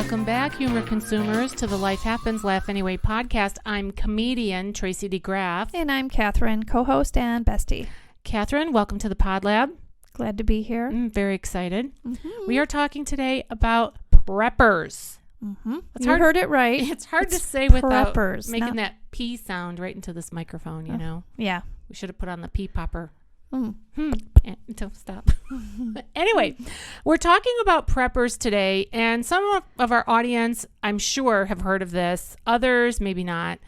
Welcome back, humor consumers, to the Life Happens, Laugh Anyway podcast. I'm comedian Tracy DeGraff. And I'm Catherine, co-host and bestie. Catherine, welcome to the Pod Lab. Glad to be here. Very excited. Mm-hmm. We are talking today about preppers. Mm-hmm. You heard it right. It's hard to say without preppers, making that P sound right into this microphone, you know? Yeah. We should have put on the P popper. Don't stop. Anyway, we're talking about preppers today, and some of our audience, I'm sure, have heard of this. Others, maybe not.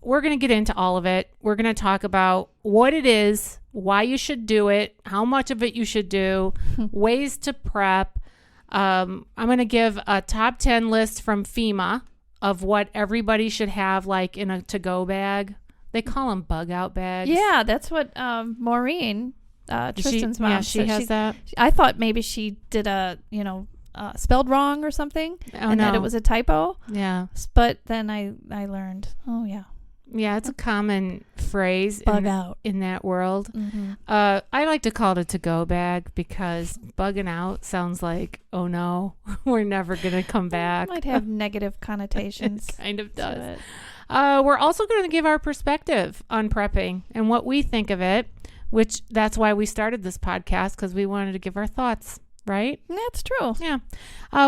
We're going to get into all of it. We're going to talk about what it is, why you should do it, how much of it you should do, ways to prep. I'm going to give a top 10 list from FEMA of what everybody should have, like in a to-go bag. They call them bug-out bags. Yeah, that's what Maureen, Tristan's mom, she has that. I thought maybe she did spelled wrong or something, that it was a typo. Yeah. But then I learned, Yeah, it's a common phrase in that world. Mm-hmm. I like to call it a to-go bag because bugging out sounds like, oh no, we're never going to come back. It might have negative connotations. It kind of does. We're also going to give our perspective on prepping and what we think of it, which that's why we started this podcast, because we wanted to give our thoughts, right? That's true. Yeah.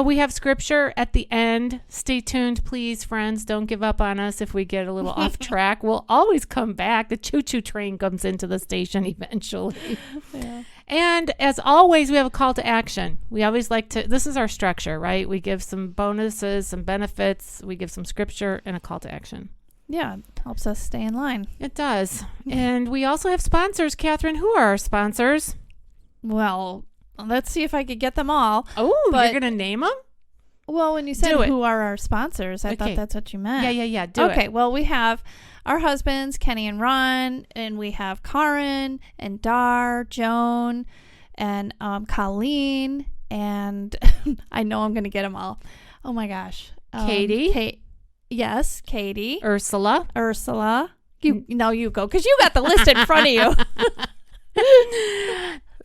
We have scripture at the end. Stay tuned, please, friends. Don't give up on us if we get a little off track. We'll always come back. The choo-choo train comes into the station eventually. Yeah. And as always, we have a call to action. We always like to, this is our structure, right? We give some bonuses, some benefits. We give some scripture and a call to action. Yeah, it helps us stay in line. It does. And we also have sponsors. Catherine, who are our sponsors? Well, let's see if I could get them all. Oh, you're going to name them? Well, when you said who are our sponsors, I thought that's what you meant. Yeah. Do it. Okay, well, we have our husbands, Kenny and Ron, and we have Karren and Joan, and Colleen, and I know I'm going to get them all. Oh, my gosh. Katie. Yes, Katie. Ursula. You go, because you got the list in front of you.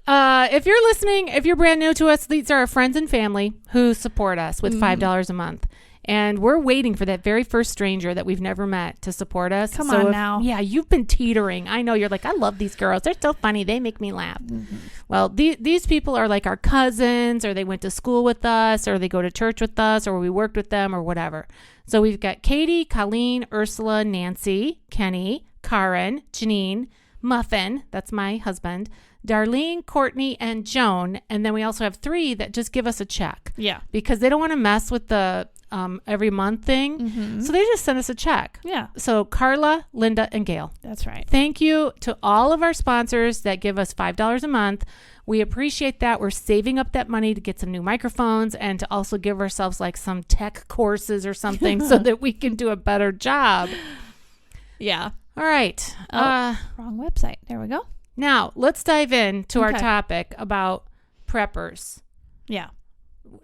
If you're listening, if you're brand new to us, these are our friends and family who support us with $5 a month. And we're waiting for that very first stranger that we've never met to support us. Come on now. Yeah, you've been teetering. I know you're like, I love these girls. They're so funny. They make me laugh. Mm-hmm. Well, these people are like our cousins, or they went to school with us, or they go to church with us, or we worked with them, or whatever. So we've got Katie, Colleen, Ursula, Nancy, Kenny, Karren, Jeannine, Muffin, that's my husband, Darlene, Courtney, and Joan. And then we also have 3 that just give us a check. Yeah. Because they don't want to mess with the every month thing. Mm-hmm. So they just send us a check. Yeah. So Carla, Linda, and Gayle. That's right. Thank you to all of our sponsors that give us $5 a month. We appreciate that. We're saving up that money to get some new microphones and to also give ourselves like some tech courses or something so that we can do a better job. Yeah. All right. Wrong website. There we go. Now, let's dive into our topic about preppers. Yeah.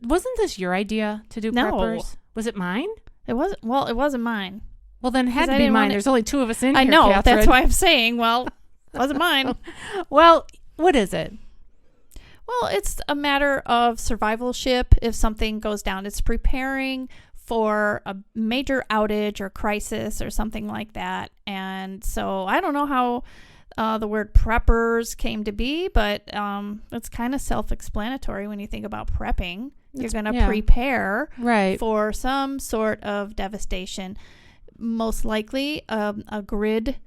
Wasn't this your idea to do preppers? Was it mine? It wasn't. Well, it wasn't mine. Well, then it had to be mine. There's only 2 of us in here, I know. Catherine. That's why I'm saying, well, it wasn't mine. Well, what is it? Well, it's a matter of survivalship if something goes down. It's preparing for a major outage or crisis or something like that. And so I don't know how the word preppers came to be, but it's kind of self-explanatory when you think about prepping. You're going to prepare for some sort of devastation, most likely a grid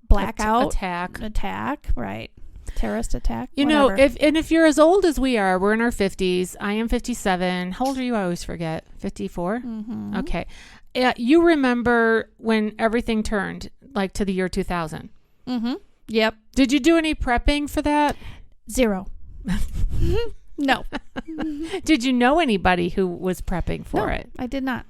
blackout attack, right? Terrorist attack. You know, if you're as old as we are, we're in our 50s. I am 57. How old are you? I always forget. 54? Mm-hmm. Okay. You remember when everything turned, like to the year 2000? Mm-hmm. Yep. Did you do any prepping for that? 0. No. Did you know anybody who was prepping for it? I did not.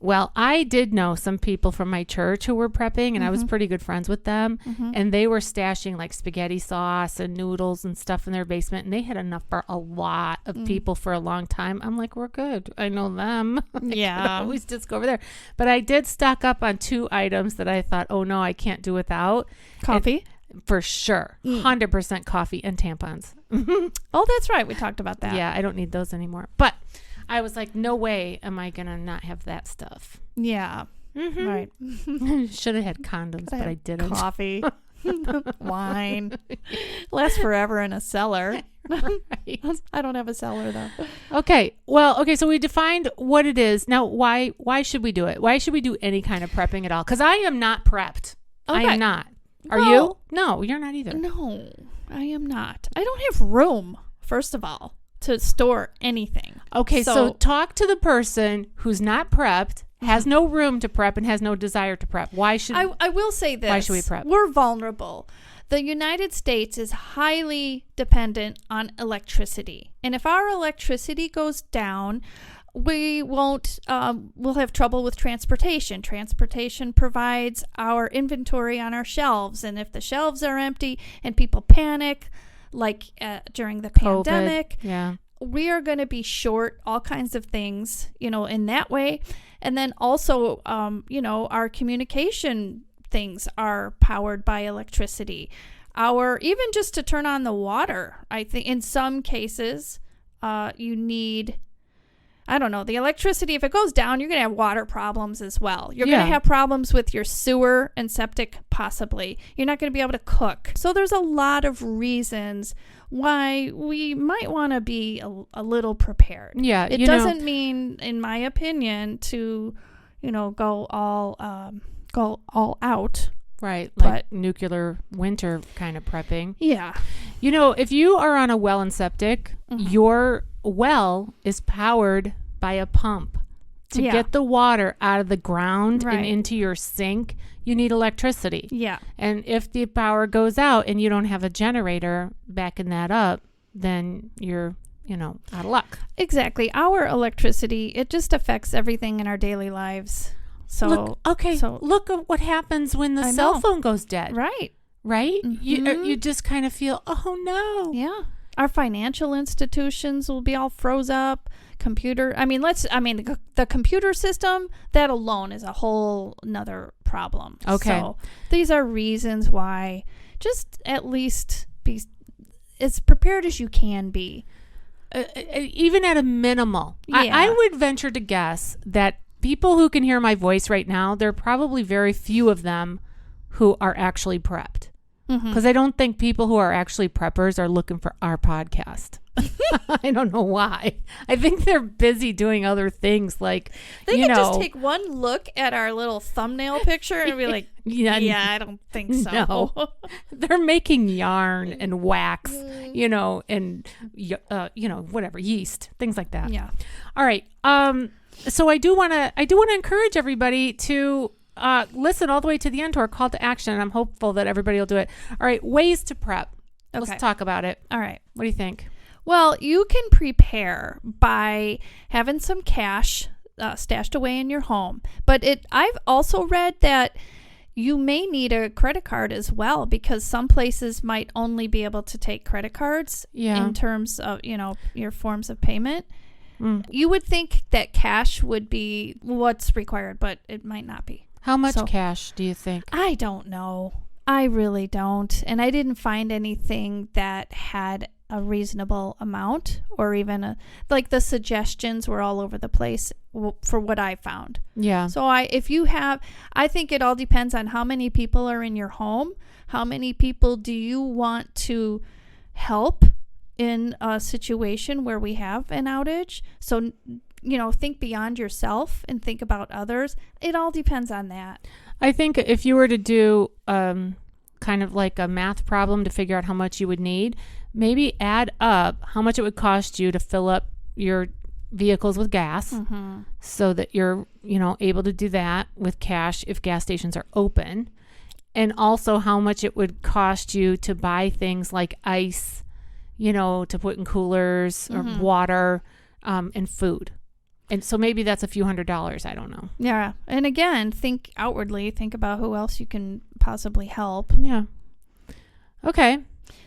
Well, I did know some people from my church who were prepping, and I was pretty good friends with them. And they were stashing like spaghetti sauce and noodles and stuff in their basement, and they had enough for a lot of people for a long time. I'm like, we're good. I know them. Yeah. I could always just go over there. But I did stock up on 2 items that I thought, oh no, I can't do without. Coffee? For sure. 100% coffee and tampons. Oh, that's right. We talked about that. Yeah, I don't need those anymore. But I was like, no way am I going to not have that stuff. Yeah. Mm-hmm. Right. Should have had condoms, but I didn't. Coffee. Wine. Lasts forever in a cellar. Right. I don't have a cellar though. Okay. Well, okay. So we defined what it is. Now, why should we do it? Why should we do any kind of prepping at all? Because I am not prepped. Okay. I am not. Are you? No, you're not either. No, I am not. I don't have room, first of all, to store anything. Okay. So talk to the person who's not prepped, has no room to prep, and has no desire to prep. Why should I will say this. Why should we prep? We're vulnerable. The United States is highly dependent on electricity. And if our electricity goes down, we won't, we'll have trouble with transportation. Transportation provides our inventory on our shelves. And if the shelves are empty and people panic, like during the pandemic, we are going to be short all kinds of things, in that way. And then also, our communication things are powered by electricity. Even just to turn on the water, I think in some cases, you need, I don't know, the electricity. If it goes down, you're going to have water problems as well. You're going to have problems with your sewer and septic, possibly. You're not going to be able to cook. So there's a lot of reasons why we might want to be a little prepared. Yeah. It doesn't mean, in my opinion, to, go all out. Right. Like nuclear winter kind of prepping. Yeah. If you are on a well and septic, Mm-hmm. your well is powered by a pump. To get the water out of the ground and into your sink, you need electricity. Yeah. And if the power goes out and you don't have a generator backing that up, then you're, out of luck. Exactly. Our electricity, it just affects everything in our daily lives. So look at what happens when the cell phone goes dead. Right. Right? Mm-hmm. You just kind of feel, oh no. Yeah. Our financial institutions will be all froze up. The computer system, that alone is a whole nother problem. Okay. So these are reasons why just at least be as prepared as you can be. Even at a minimal. Yeah. I would venture to guess that people who can hear my voice right now, there are probably very few of them who are actually prepped. Because I don't think people who are actually preppers are looking for our podcast. I don't know why. I think they're busy doing other things like, they can just take one look at our little thumbnail picture and be like, yeah, I don't think so. No. They're making yarn and wax, and, whatever, yeast, things like that. Yeah. All right. So I do want to encourage everybody to listen all the way to the end to our call to action. And I'm hopeful that everybody will do it. All right. Ways to prep. Okay. Let's talk about it. All right. What do you think? Well, you can prepare by having some cash stashed away in your home. But I've also read that you may need a credit card as well, because some places might only be able to take credit cards in terms of, your forms of payment. You would think that cash would be what's required, but it might not be. How much cash do you think? I don't know. I really don't. And I didn't find anything that had a reasonable amount, or even the suggestions were all over the place for what I found. Yeah. So I think it all depends on how many people are in your home. How many people do you want to help in a situation where we have an outage? So, think beyond yourself and think about others. It all depends on that. I think if you were to do kind of like a math problem to figure out how much you would need, maybe add up how much it would cost you to fill up your vehicles with gas, so that you're, able to do that with cash if gas stations are open. And also how much it would cost you to buy things like ice, to put in coolers, or water, and food. And so maybe that's a few $100s. I don't know. Yeah. And again, think outwardly. Think about who else you can possibly help. Yeah. Okay.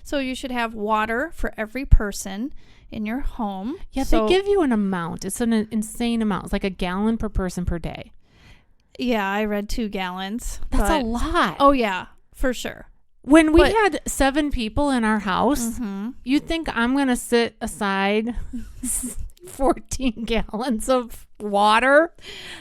So you should have water for every person in your home. Yeah, they give you an amount. It's an insane amount. It's like a gallon per person per day. Yeah, I read 2 gallons. That's a lot. Oh, yeah, for sure. When we had 7 people in our house, you'd think I'm going to sit aside 14 gallons of water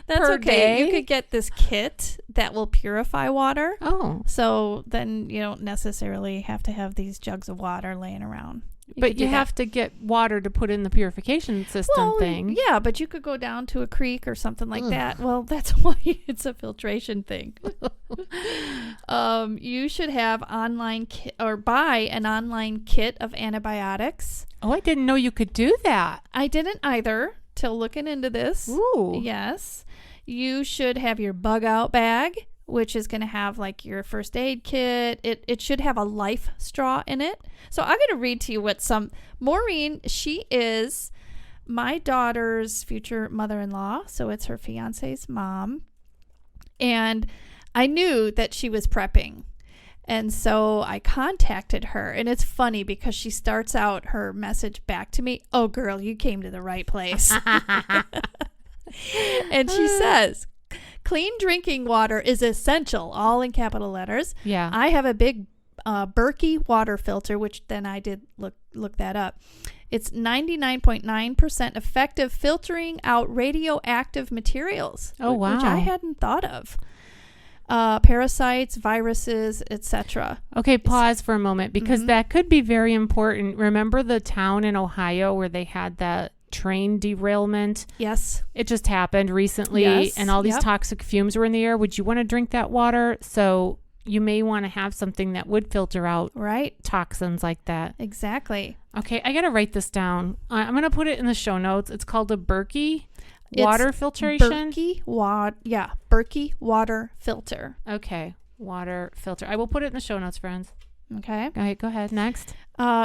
That's per okay. day? You could get this kit that will purify water. Oh. So then you don't necessarily have to have these jugs of water laying around. But you have to get water to put in the purification system thing. Yeah, but you could go down to a creek or something like that. Well, that's why it's a filtration thing. You should have buy an online kit of antibiotics. Oh, I didn't know you could do that. I didn't either till looking into this. Ooh. Yes. You should have your bug out bag, which is going to have like your first aid kit. It should have a life straw in it. So I'm going to read to you what Maureen, she is my daughter's future mother-in-law. So it's her fiance's mom. And I knew that she was prepping. And so I contacted her. And it's funny because she starts out her message back to me. Oh, girl, you came to the right place. And she says, clean drinking water is essential, all in capital letters. Yeah. I have a big Berkey water filter, which then I did look that up. It's 99.9% effective filtering out radioactive materials. Oh, wow. Which I hadn't thought of. Parasites, viruses, etc. Okay, pause for a moment because that could be very important. Remember the town in Ohio where they had that train derailment? Yes. It just happened recently, Yes. and all these toxic fumes were in the air. Would you want to drink that water? So you may want to have something that would filter out toxins like that. Exactly. Okay, I got to write this down. I'm going to put it in the show notes. It's called a Berkey water filtration. Berkey water filter. Okay, water filter. I will put it in the show notes, friends. Okay. Go ahead. Next.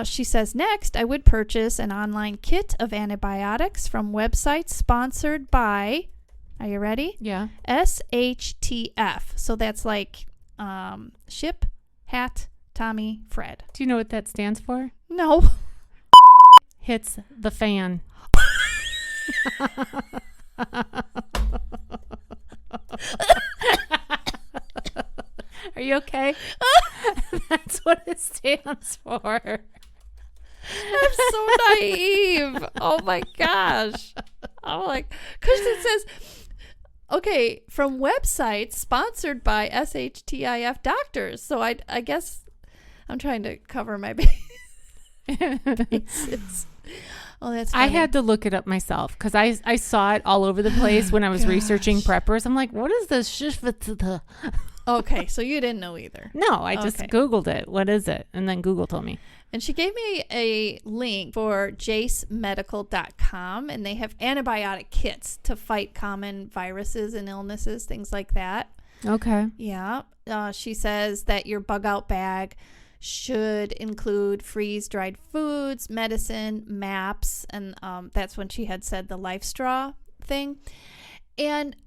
She says, next, I would purchase an online kit of antibiotics from websites sponsored by, are you ready? Yeah. SHTF. So that's like Ship, Hat, Tommy, Fred. Do you know what that stands for? No. Hits the fan. Are you okay? That's what it stands for. I'm so naive. Oh my gosh. I'm like, because it says, okay, from websites sponsored by SHTIF doctors. So I guess I'm trying to cover my bases. Oh, that's funny. I had to look it up myself because I saw it all over the place when I was researching preppers. I'm like, what is this? Okay, so you didn't know either. No, I just Googled it. What is it? And then Google told me. And she gave me a link for jacemedical.com, and they have antibiotic kits to fight common viruses and illnesses, things like that. Okay. Yeah. She says that your bug out bag should include freeze-dried foods, medicine, maps, and that's when she had said the life straw thing. And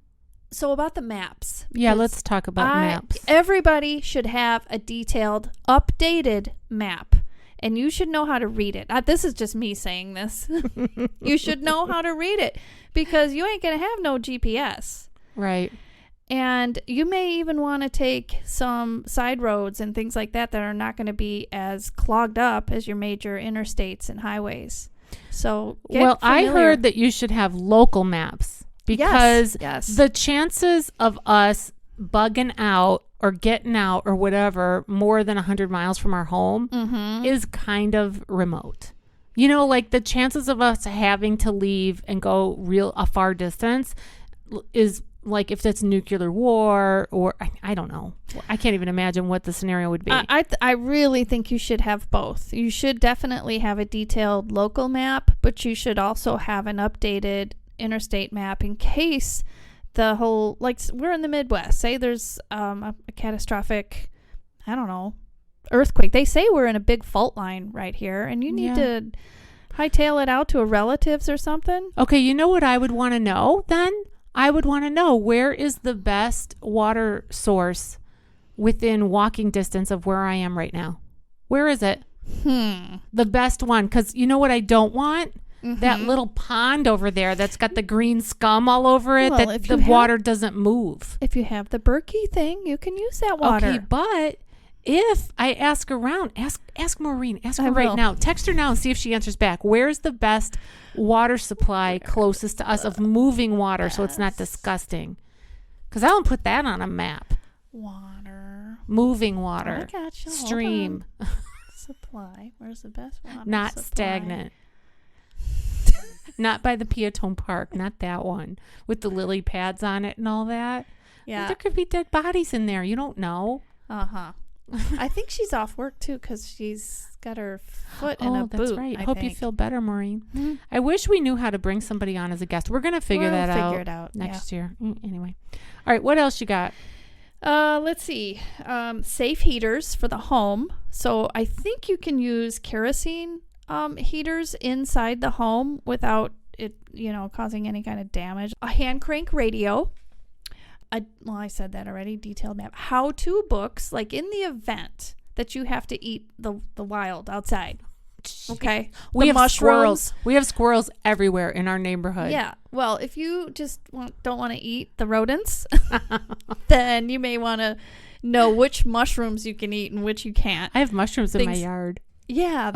so about the maps. Yeah, let's talk about maps. Everybody should have a detailed, updated map. And you should know how to read it. This is just me saying this. You should know how to read it because you ain't going to have no GPS. Right. And you may even want to take some side roads and things like that are not going to be as clogged up as your major interstates and highways. So get familiar. I heard that you should have local maps because yes. the chances of us bugging out or getting out or whatever more than 100 miles from our home is kind of remote. You know, like the chances of us having to leave and go a far distance is like if it's nuclear war or I don't know. I can't even imagine what the scenario would be. I really think you should have both. You should definitely have a detailed local map, but you should also have an updated interstate map in case the whole, like we're in the Midwest. Say there's a catastrophic, I don't know, earthquake. They say we're in a big fault line right here, and you need to hightail it out to a relatives or something. Okay, you know what I would want to know then? I would want to know where is the best water source within walking distance of where I am right now. Where is it? The best one, because you know what I don't want? That little pond over there that's got the green scum all over it, well, that the water doesn't move. If you have the Berkey thing, you can use that water. Okay, but if I ask around, ask Maureen, ask her I right will. now. Text her now and see if she answers back. Where's the best water supply closest to us of moving water so it's not disgusting? Because I don't put that on a map. Water. Moving water. I got you. Hold Stream. on. Supply. Where's the best water Not supply? stagnant. Not by the Piatone Park. Not that one. With the lily pads on it and all that. Yeah. There could be dead bodies in there. You don't know. Uh-huh. I think she's off work, too, because she's got her foot in a boot. That's right. I Hope you think. feel better, Maureen. Mm-hmm. I wish we knew how to bring somebody on as a guest. We're going to figure that out. Figure it out Next year. Anyway. All right. What else you got? Let's see. Safe heaters for the home. So I think you can use kerosene heaters inside the home without it, causing any kind of damage. A hand crank radio. I said that already. Detailed map. How-to books, like in the event that you have to eat the wild outside. Okay. We The have mushrooms. squirrels. We have squirrels everywhere in our neighborhood. Yeah. Well, if you just don't want to eat the rodents, then you may want to know which mushrooms you can eat and which you can't. I have mushrooms in my yard. Yeah,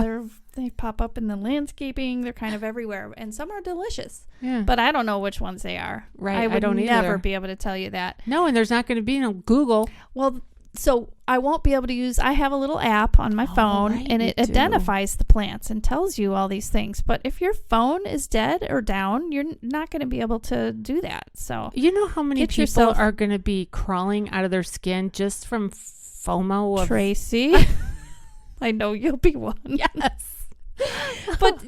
they pop up in the landscaping. They're kind of everywhere, and some are delicious. Yeah. But I don't know which ones they are. Right, I I would don't never either. be able to tell you that. No, and there's not going to be no Google. Well, so I won't be able to use. I have a little app on my phone, right, and you it do. identifies the plants and tells you all these things. But if your phone is dead or down, you're not going to be able to do that. So You know how many Get people yourself- are going to be crawling out of their skin just from FOMO of Tracy, I know you'll be one. Yes. But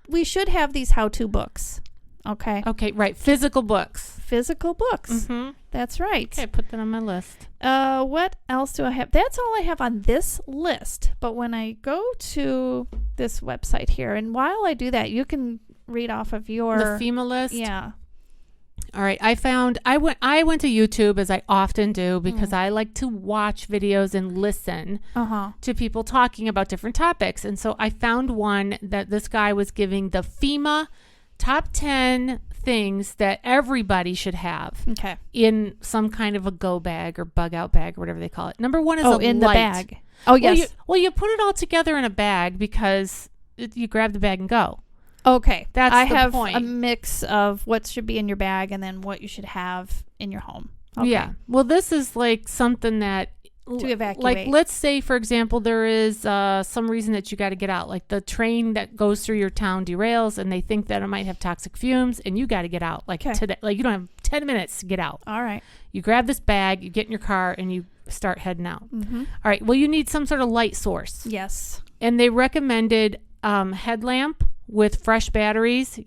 we should have these how-to books. Okay. Okay, right. Physical books. Physical books. Mm-hmm. That's right. Okay, put that on my list. What else do I have? That's all I have on this list. But when I go to this website here, and while I do that, you can read off of your The FEMA list. Yeah. All right. I went to YouTube, as I often do, because I like to watch videos and listen to people talking about different topics. And so I found one that this guy was giving the FEMA top 10 things that everybody should have Okay. in some kind of a go bag or bug out bag or whatever they call it. Number one is in light. the bag. Oh, yes. Well, you put it all together in a bag because you grab the bag and go. Okay. That's I the have point. a mix of what should be in your bag and then what you should have in your home. Okay. Yeah. Well, this is like something that To evacuate. Like, let's say, for example, there is some reason that you got to get out. Like the train that goes through your town derails and they think that it might have toxic fumes and you got to get out. Like today, like you don't have 10 minutes to get out. All right. You grab this bag, you get in your car and you start heading out. Mm-hmm. All right. Well, you need some sort of light source. Yes. And they recommended headlamp with fresh batteries,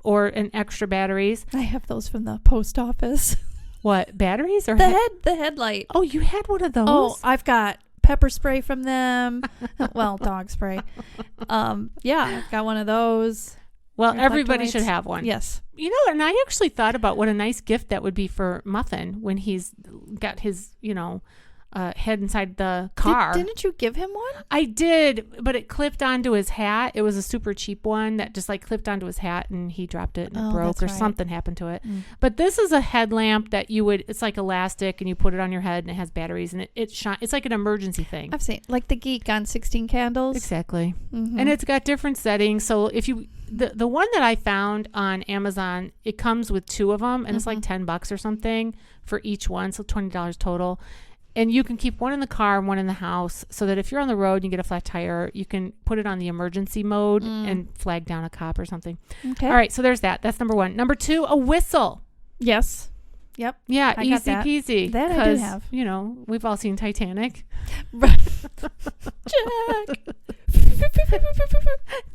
or an extra batteries. I have those from the post office. What, batteries or the headlight. Oh, you had one of those? Oh, I've got pepper spray from them. Well, dog spray. Yeah, I've got one of those. Well, Reflector everybody lights. should have one. Yes. And I actually thought about what a nice gift that would be for Muffin when he's got his, head inside the car. Didn't you give him one? I did, but it clipped onto his hat. It was a super cheap one that just like clipped onto his hat and he dropped it and it broke that's or right. something happened to it. But this is a headlamp that it's like elastic and you put it on your head and it has batteries and it shines. It's like an emergency thing. I've seen like the Geek on 16 Candles. Exactly. Mm-hmm. And it's got different settings. So if you, the one that I found on Amazon, it comes with two of them and it's like $10 or something for each one. So $20 total. And you can keep one in the car and one in the house so that if you're on the road and you get a flat tire, you can put it on the emergency mode and flag down a cop or something. Okay. All right. So there's that. That's number one. Number two, a whistle. Yes. Yep. Yeah. I got Easy that. peasy. That I do have. We've all seen Titanic. Jack.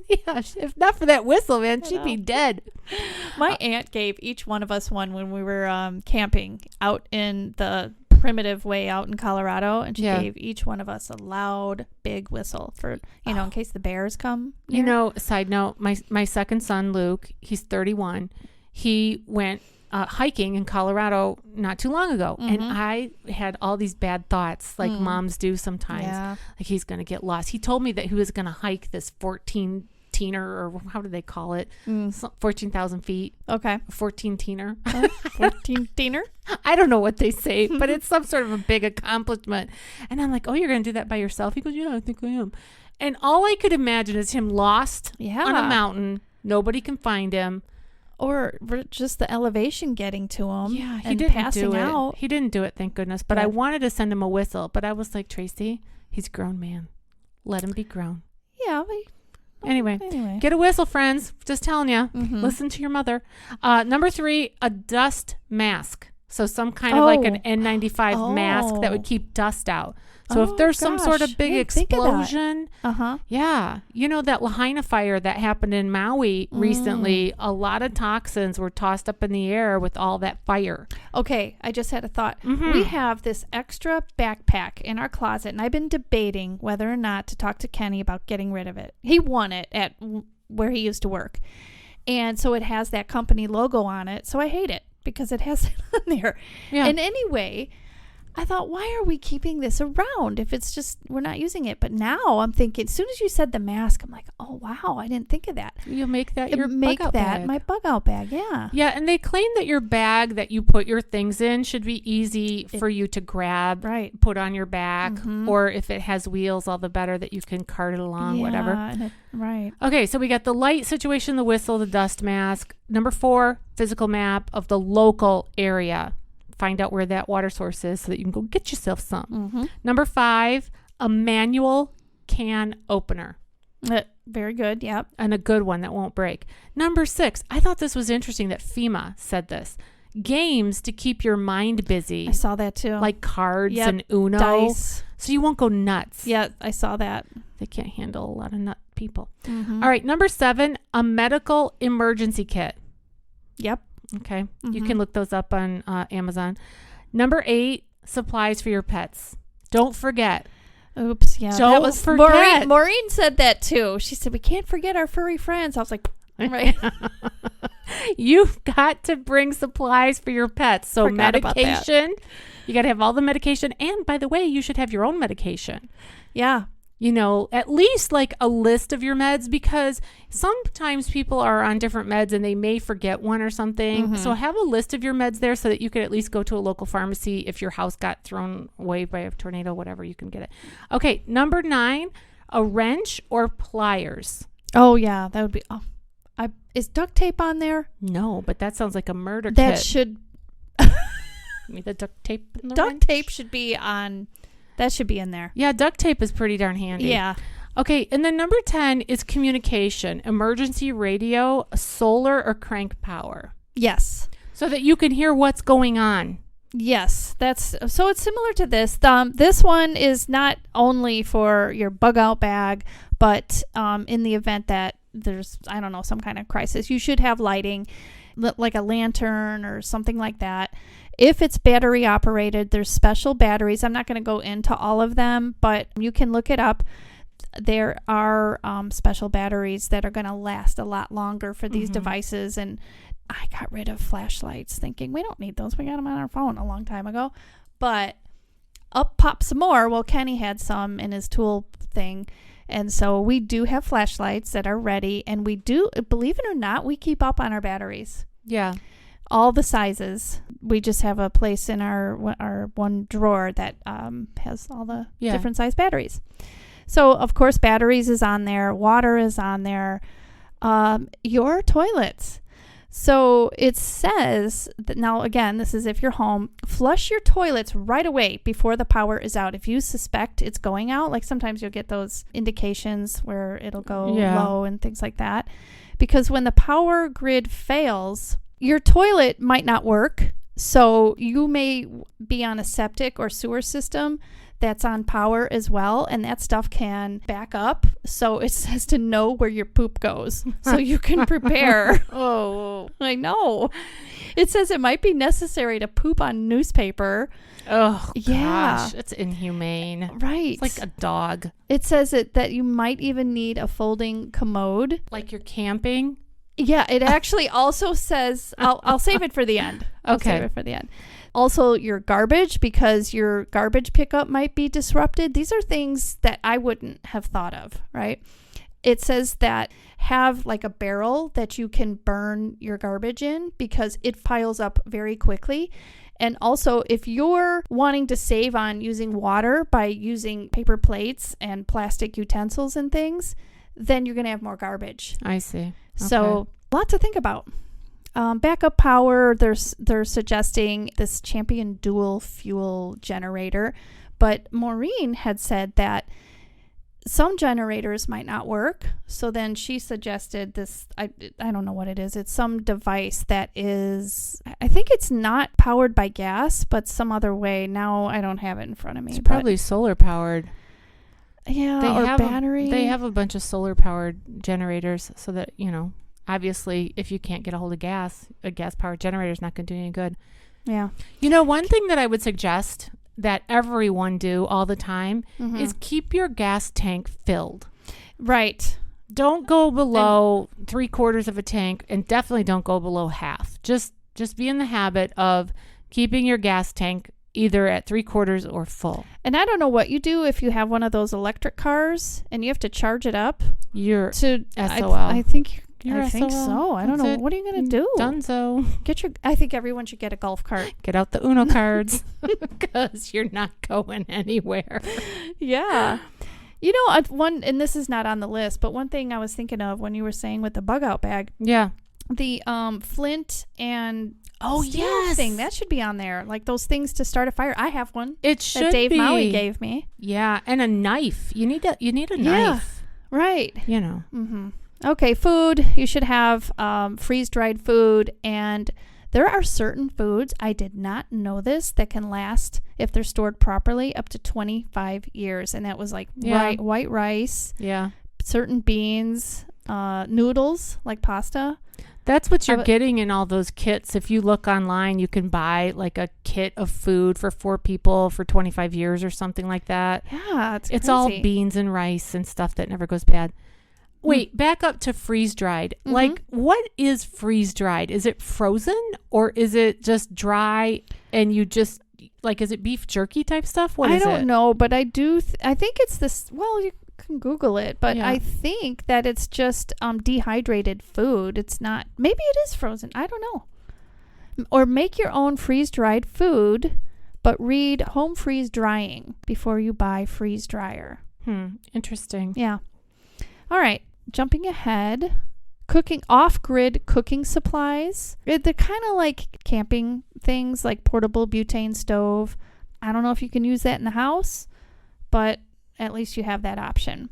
Yeah. If not for that whistle, man, she'd be dead. My aunt gave each one of us one when we were camping out in the primitive way out in Colorado, and she gave each one of us a loud big whistle for in case the bears come near. Side note, my second son Luke, he's 31, he went hiking in Colorado not too long ago, and I had all these bad thoughts like moms do sometimes. Like he's gonna get lost. He told me that he was gonna hike this 14 teener, or how do they call it? 14,000 feet. Okay. 14 teener. 14 teener? I don't know what they say, but it's some sort of a big accomplishment. And I'm like, oh, you're going to do that by yourself? He goes, yeah, I think I am. And all I could imagine is him lost on a mountain. Nobody can find him. Or just the elevation getting to him. Yeah, he and didn't passing do it. out. He didn't do it, thank goodness. But I wanted to send him a whistle. But I was like, Tracy, he's a grown man. Let him be grown. Yeah. Anyway, get a whistle, friends. Just telling you. Listen to your mother. Number 3, a dust mask. So some kind of like an N95 mask that would keep dust out. So if there's some sort of big explosion, yeah, you know, that Lahaina fire that happened in Maui recently, a lot of toxins were tossed up in the air with all that fire. Okay, I just had a thought. We have this extra backpack in our closet, and I've been debating whether or not to talk to Kenny about getting rid of it. He won it at where he used to work. And so it has that company logo on it. So I hate it because it has it on there. Yeah. And anyway, I thought, why are we keeping this around if it's just we're not using it? But now I'm thinking, as soon as you said the mask, I'm like, oh, wow, I didn't think of that. You'll make that your bug out bag. My bug out bag, yeah. Yeah, and they claim that your bag that you put your things in should be easy for you to grab, put on your back, or if it has wheels, all the better that you can cart it along, whatever. Right. Okay, so we got the light situation, the whistle, the dust mask. Number 4, physical map of the local area. Find out where that water source is so that you can go get yourself some. Number 5, a manual can opener. Very good, yep. And a good one that won't break. Number 6, I thought this was interesting that FEMA said this. Games to keep your mind busy. I saw that too. Like cards and Uno. Dice. So you won't go nuts. Yeah, I saw that. They can't handle a lot of nut people. All right, number 7, a medical emergency kit. Yep. Okay. You can look those up on Amazon. Number 8, supplies for your pets. Don't forget. Oops. Yeah. Don't that was forget. Maureen said that too. She said, we can't forget our furry friends. I was like, right. You've got to bring supplies for your pets. So medication, you got to have all the medication. And by the way, you should have your own medication. Yeah. You know, at least like a list of your meds, because sometimes people are on different meds and they may forget one or something. So have a list of your meds there so that you could at least go to a local pharmacy. If your house got thrown away by a tornado, whatever, you can get it. Okay. Number 9, a wrench or pliers. Oh, yeah. That would be... is duct tape on there? No, but that sounds like a murder that kit. Should... the duct tape and the duct wrench? Tape should be on... That should be in there. Yeah, duct tape is pretty darn handy. Yeah. Okay, and then number 10 is communication, emergency radio, solar or crank power. Yes. So that you can hear what's going on. Yes, so it's similar to this. This one is not only for your bug out bag, but in the event that there's, I don't know, some kind of crisis, you should have lighting, like a lantern or something like that. If it's battery operated, there's special batteries. I'm not going to go into all of them, but you can look it up. There are special batteries that are going to last a lot longer for these devices. And I got rid of flashlights thinking we don't need those. We got them on our phone a long time ago. But up pop some more. Well, Kenny had some in his tool thing. And so we do have flashlights that are ready. And we do, believe it or not, we keep up on our batteries. Yeah. All the sizes. We just have a place in our one drawer that has all the different size batteries. So, of course, batteries is on there. Water is on there. Your toilets. So it says that now, again, this is if you're home, flush your toilets right away before the power is out. If you suspect it's going out, like sometimes you'll get those indications where it'll go low and things like that. Because when the power grid fails, your toilet might not work. So you may be on a septic or sewer system that's on power as well, and that stuff can back up. So it says to know where your poop goes so you can prepare. Oh, I know. It says it might be necessary to poop on newspaper. Oh, gosh. It's inhumane. Right. It's like a dog. It says that you might even need a folding commode. Like you're camping? Yeah, it actually also says, I'll save it for the end. Okay. Save it for the end. Also, your garbage, because your garbage pickup might be disrupted. These are things that I wouldn't have thought of, right? It says that have like a barrel that you can burn your garbage in because it piles up very quickly. And also, if you're wanting to save on using water by using paper plates and plastic utensils and things, then you're going to have more garbage. I see. Okay. So, a lot to think about. Backup power, they're suggesting this Champion dual fuel generator. But Maureen had said that some generators might not work. So then she suggested this, I don't know what it is. It's some device that is, I think it's not powered by gas, but some other way. Now I don't have it in front of me. It's probably solar powered. Yeah, or battery. They have a bunch of solar powered generators so that, obviously if you can't get a hold of gas, a gas powered generator is not going to do any good. Yeah. One thing that I would suggest that everyone do all the time is keep your gas tank filled. Right. Don't go below 3/4 of a tank, and definitely don't go below half. Just be in the habit of keeping your gas tank either at 3/4 or full. And I don't know what you do if you have one of those electric cars and you have to charge it up. You're to SOL. I think You're I think SOL. so. I don't know. What are you going to do? Dunzo. I think everyone should get a golf cart. Get out the Uno cards because you're not going anywhere. Yeah. And this is not on the list, but one thing I was thinking of when you were saying with the bug out bag. Yeah. The flint and yes, thing that should be on there, like those things to start a fire. I have one. It should that Dave be. Maui gave me. Yeah, and a knife. You need a Yeah, knife. right. Mm-hmm. Okay, food. You should have freeze-dried food, and there are certain foods, I did not know this, that can last, if they're stored properly, up to 25 years. And that was like white rice, certain beans, noodles, like pasta. That's what you're getting in all those kits. If you look online, you can buy like a kit of food for 4 people for 25 years or something like that. Yeah, it's crazy. all beans and rice and stuff that never goes bad. Wait, back up to freeze-dried. Mm-hmm. Like, what is freeze-dried? Is it frozen or is it just dry and you just, like, is it beef jerky type stuff? What is it? I don't know, but I do, I think it's this, well, you can Google it, but I think that it's just dehydrated food. It's not, maybe it is frozen. I don't know. Or make your own freeze-dried food, but read home freeze drying before you buy freeze dryer. Interesting. Yeah. All right. Jumping ahead, off-grid cooking supplies. They're kind of like camping things, like portable butane stove. I don't know if you can use that in the house, but at least you have that option.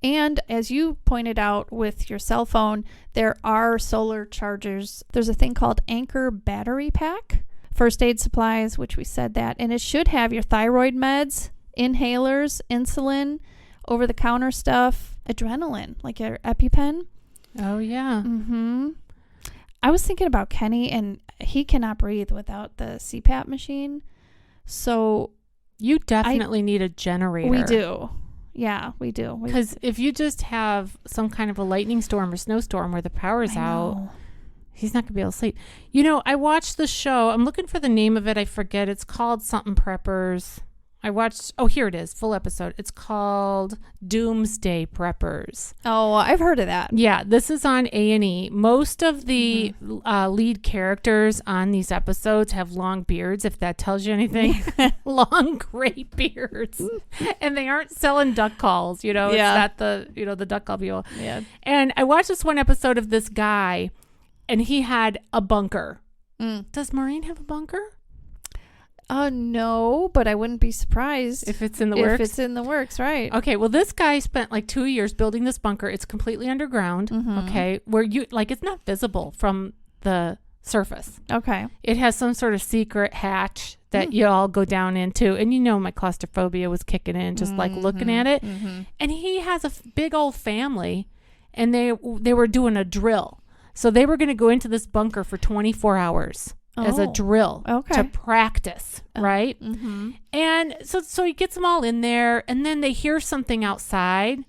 And as you pointed out with your cell phone, there are solar chargers. There's a thing called Anchor Battery Pack. First aid supplies, which we said that. And it should have your thyroid meds, inhalers, insulin, over-the-counter stuff, adrenaline, like your EpiPen. Oh, yeah. I was thinking about Kenny, and he cannot breathe without the CPAP machine. So you definitely need a generator. We do. Yeah, we do. Because if you just have some kind of a lightning storm or snowstorm where the power's out, he's not going to be able to sleep. I watched the show. I'm looking for the name of it. I forget. It's called something Preppers. I watched, here it is, full episode. It's called Doomsday Preppers. Oh, I've heard of that. Yeah, this is on A&E. Most of the lead characters on these episodes have long beards, if that tells you anything. Long gray beards. And they aren't selling duck calls, It's not the duck call people. Yeah. And I watched this one episode of this guy, and he had a bunker. Does Maureen have a bunker? No, but I wouldn't be surprised if it's in the works. If it's in the works, right? Okay, well, this guy spent like 2 years building this bunker. It's completely underground. Okay, where it's not visible from the surface. Okay, it has some sort of secret hatch that you all go down into, and my claustrophobia was kicking in just like looking at it. And he has a big old family, and they were doing a drill, so they were going to go into this bunker for 24 hours. As a drill to practice, right? And so he gets them all in there, and then they hear something outside,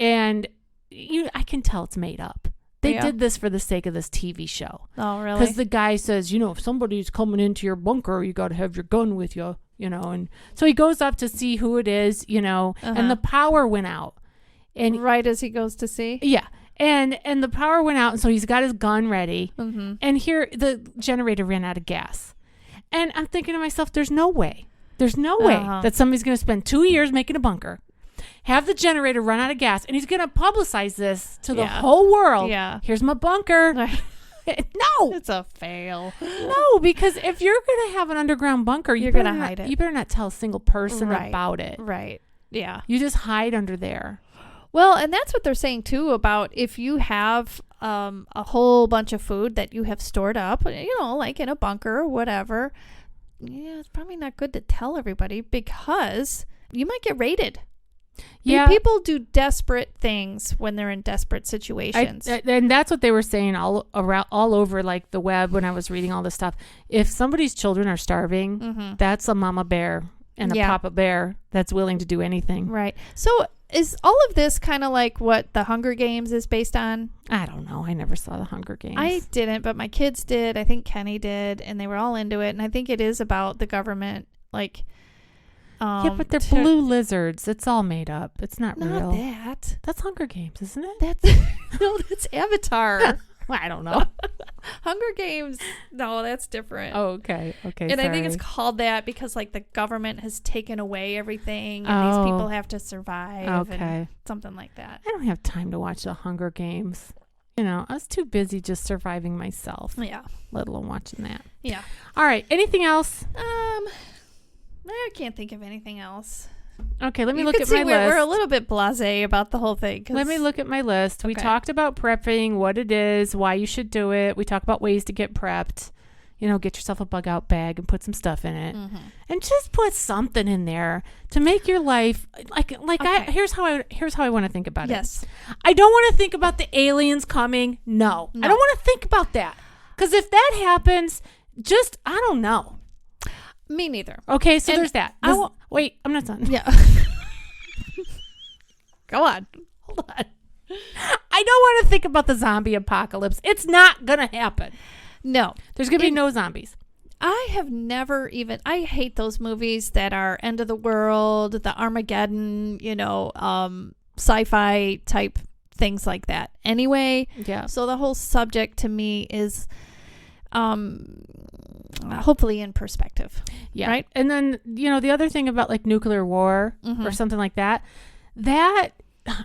and I can tell it's made up. They did this for the sake of this TV show. Oh, really? Because the guy says, if somebody's coming into your bunker, you got to have your gun with you, and so he goes up to see who it is, and the power went out. And right as he goes to see? Yeah. And the power went out, and so he's got his gun ready. Mm-hmm. And here the generator ran out of gas. And I'm thinking to myself, there's no way that somebody's going to spend 2 years making a bunker, have the generator run out of gas, and he's going to publicize this to the whole world. Yeah. Here's my bunker. No. It's a fail. No, because if you're going to have an underground bunker, you're going to hide it. You better not tell a single person about it. Right. Yeah. You just hide under there. Well, and that's what they're saying too about if you have a whole bunch of food that you have stored up, like in a bunker or whatever. Yeah, it's probably not good to tell everybody because you might get raided. Yeah. People do desperate things when they're in desperate situations. And that's what they were saying all over like the web when I was reading all this stuff. If somebody's children are starving, that's a mama bear and a papa bear that's willing to do anything. Right. So is all of this kind of like what the Hunger Games is based on? I don't know. I never saw the Hunger Games. I didn't, but my kids did. I think Kenny did, and they were all into it. And I think it is about the government, like... yeah, but they're blue lizards. It's all made up. It's not real. Not that. That's Hunger Games, isn't it? That's Avatar. I don't know. Hunger Games. No, that's different. Oh, okay. And sorry. I think it's called that because like the government has taken away everything and these people have to survive. Okay. And something like that. I don't have time to watch the Hunger Games. I was too busy just surviving myself. Yeah. Let alone watching that. Yeah. All right. Anything else? I can't think of anything else. Okay, let me look at my list. We're a little bit blasé about the whole thing. Let me look at my list. Okay. We talked about prepping, what it is, why you should do it. We talked about ways to get prepped. Get yourself a bug out bag and put some stuff in it. Mm-hmm. And just put something in there to make your life okay. Here's how I want to think about it. Yes. I don't want to think about the aliens coming. No. I don't want to think about that. Cuz if that happens, I don't know. Me neither. Okay, so there's that. Wait, I'm not done. Yeah. Go on. Hold on. I don't want to think about the zombie apocalypse. It's not going to happen. No. There's going to be no zombies. I have never I hate those movies that are end of the world, the Armageddon, sci-fi type things like that. Anyway, yeah. So the whole subject to me is hopefully in perspective. Yeah. Right. And then, the other thing about like nuclear war or something like that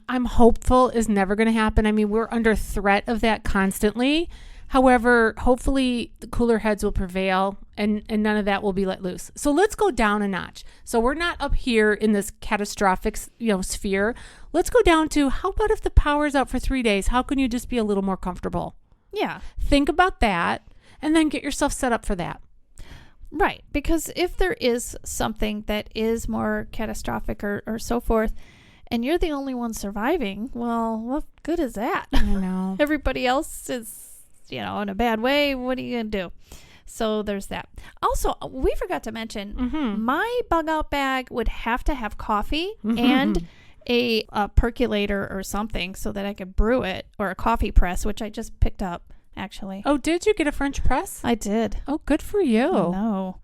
I'm hopeful is never going to happen. I mean, we're under threat of that constantly. However, hopefully the cooler heads will prevail and none of that will be let loose. So let's go down a notch. So we're not up here in this catastrophic, sphere. Let's go down to how about if the power's out for 3 days? How can you just be a little more comfortable? Yeah. Think about that. And then get yourself set up for that. Right. Because if there is something that is more catastrophic or so forth, and you're the only one surviving, well, what good is that? I know. Everybody else is, in a bad way. What are you going to do? So there's that. Also, we forgot to mention, my bug out bag would have to have coffee and a percolator or something so that I could brew it, or a coffee press, which I just picked up. Actually. Oh, did you get a French press? I did. Oh, good for you. No.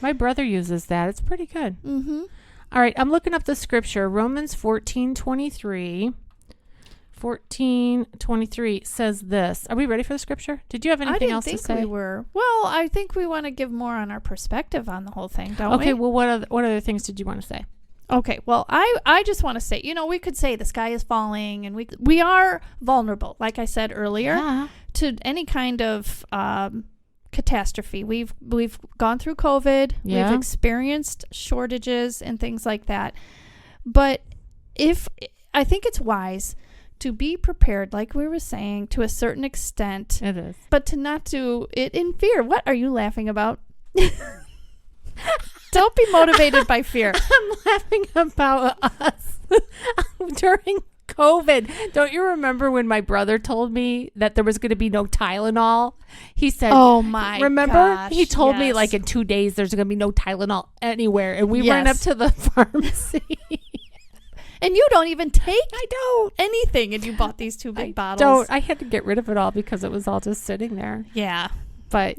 My brother uses that. It's pretty good. Mm-hmm. All right. I'm looking up the scripture. Romans 14:23. 14:23 says this. Are we ready for the scripture? Did you have anything else to say? I didn't think we were. Well, I think we want to give more on our perspective on the whole thing, don't we? Okay. Well, what other things did you want to say? Okay, well, I just want to say, we could say the sky is falling, and we are vulnerable, like I said earlier, to any kind of catastrophe. We've gone through COVID. Yeah. We've experienced shortages and things like that. But I think it's wise to be prepared, like we were saying, to a certain extent. It is. But to not do it in fear. What are you laughing about? Don't be motivated by fear. I'm laughing about us during COVID. Don't you remember when my brother told me that there was going to be no Tylenol? He said, "Oh my remember? Gosh, he told me like in 2 days there's going to be no Tylenol anywhere." And we ran up to the pharmacy. And you don't even take anything, and you bought these two big bottles. I had to get rid of it all because it was all just sitting there. Yeah. But,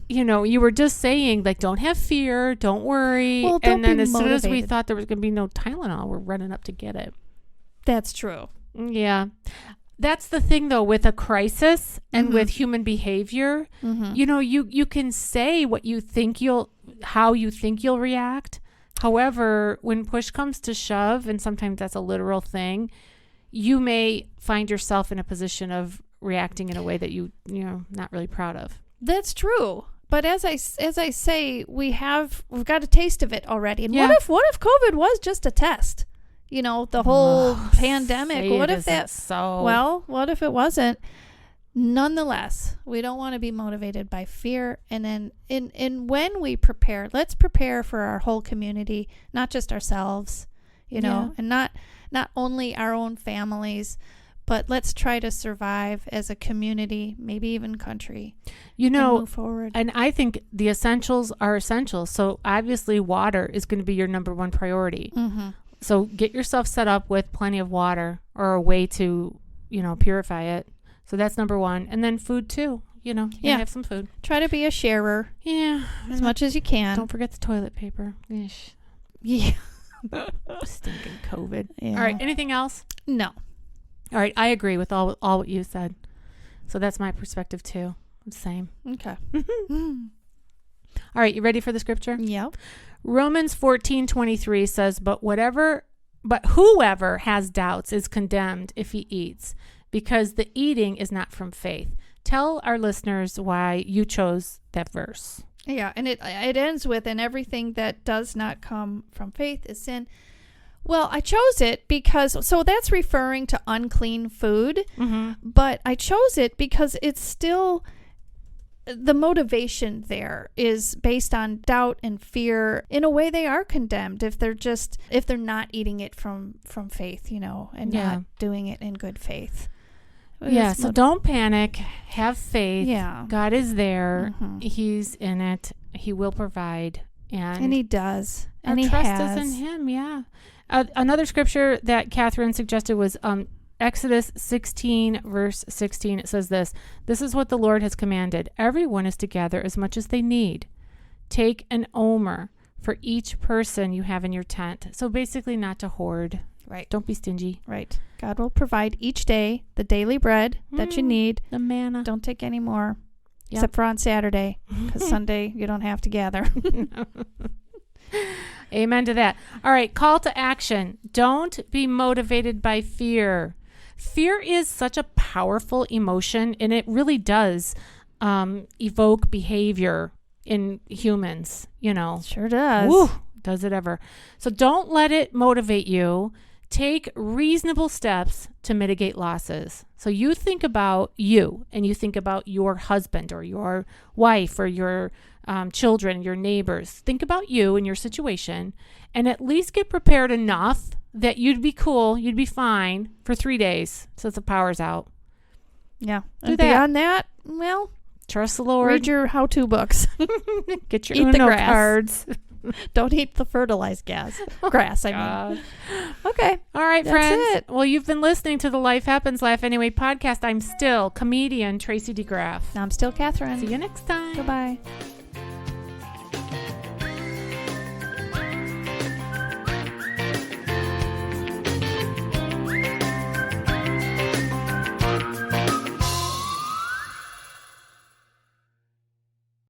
you were just saying, like, don't have fear, don't worry. Well, don't and then be as motivated. soon as we thought there was going to be no Tylenol, we're running up to get it. That's true. Yeah. that's the thing, though, with a crisis and with human behavior. You know, you can say how you think you'll react. However, when push comes to shove, and sometimes that's a literal thing, you may find yourself in a position of reacting in a way that you're not really proud of. That's true. But as I say, we've got a taste of it already. And what if COVID was just a test? You know, the whole pandemic. What if that? Well, what if it wasn't? Nonetheless, we don't want to be motivated by fear. And then when we prepare, let's prepare for our whole community, not just ourselves, and not only our own families, but let's try to survive as a community, maybe even country, and move forward. And I think the essentials are essentials. So obviously water is going to be your number one priority. So get yourself set up with plenty of water or a way to, purify it. So that's number one. And then food too. Have some food. Try to be a sharer. Yeah. As much as you can. Don't forget the toilet paper. Ish. Yeah. Stinking COVID. Yeah. All right. Anything else? No. All right. I agree with all what you said. So that's my perspective too. Same. Okay. All right. You ready for the scripture? Yep. Romans 14:23 says, but whoever has doubts is condemned if he eats, because the eating is not from faith. Tell our listeners why you chose that verse. Yeah, and it ends with, and everything that does not come from faith is sin. Well, I chose it because, so that's referring to unclean food, but I chose it because it's still, the motivation there is based on doubt and fear. In a way, they are condemned if they're not eating it from faith, and not doing it in good faith. Yeah, so don't panic. Have faith. Yeah. God is there. He's in it. He will provide. And he does. And he trust has. is in him, yeah. Another scripture that Catherine suggested was Exodus 16, verse 16. It says this is what the Lord has commanded. Everyone is to gather as much as they need. Take an omer for each person you have in your tent. So basically not to hoard. Right. Don't be stingy. Right. God will provide each day the daily bread that you need. The manna. Don't take any more, except for on Saturday, because Sunday you don't have to gather. Amen to that. All right. Call to action. Don't be motivated by fear. Fear is such a powerful emotion, and it really does evoke behavior in humans, Sure does. Woo, does it ever. So don't let it motivate you. Take reasonable steps to mitigate losses. So you think about you, and you think about your husband or your wife or your children, your neighbors. Think about you and your situation, and at least get prepared enough that you'd be cool, you'd be fine for 3 days since the power's out. Yeah. Do and that. Beyond that, well, trust the Lord. Read your how-to books. Get your Eat Uno the grass. cards. Don't eat the fertilized grass. I mean. Okay. All right, That's friends. it. Well, you've been listening to the Life Happens, Laugh Anyway podcast. I'm still comedian Tracy DeGraff. I'm still Catherine. See you next time. Goodbye.